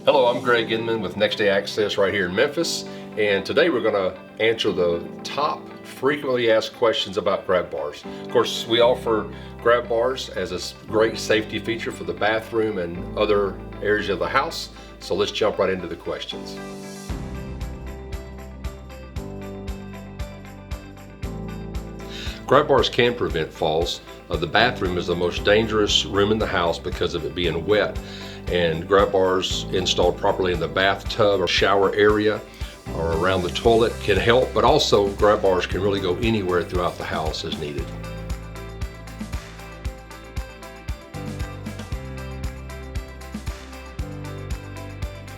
Hello, I'm Greg Inman with Next Day Access right here in Memphis, and today we're going to answer the top frequently asked questions about grab bars. Of course, we offer grab bars as a great safety feature for the bathroom and other areas of the house, so let's jump right into the questions. Grab bars can prevent falls. The bathroom is the most dangerous room in the house because of it being wet, and grab bars installed properly in the bathtub or shower area or around the toilet can help, but also grab bars can really go anywhere throughout the house as needed.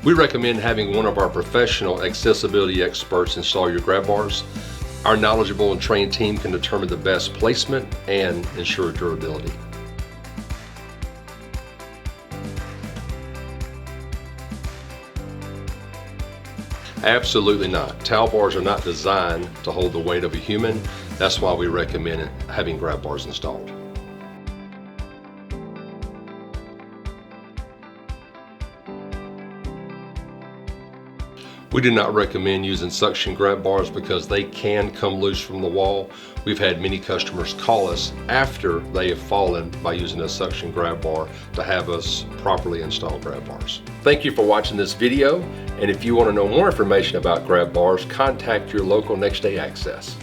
We recommend having one of our professional accessibility experts install your grab bars. Our knowledgeable and trained team can determine the best placement and ensure durability. Absolutely not. Towel bars are not designed to hold the weight of a human. That's why we recommend having grab bars installed. We do not recommend using suction grab bars because they can come loose from the wall. We've had many customers call us after they have fallen by using a suction grab bar to have us properly install grab bars. Thank you for watching this video, and if you want to know more information about grab bars, contact your local Next Day Access.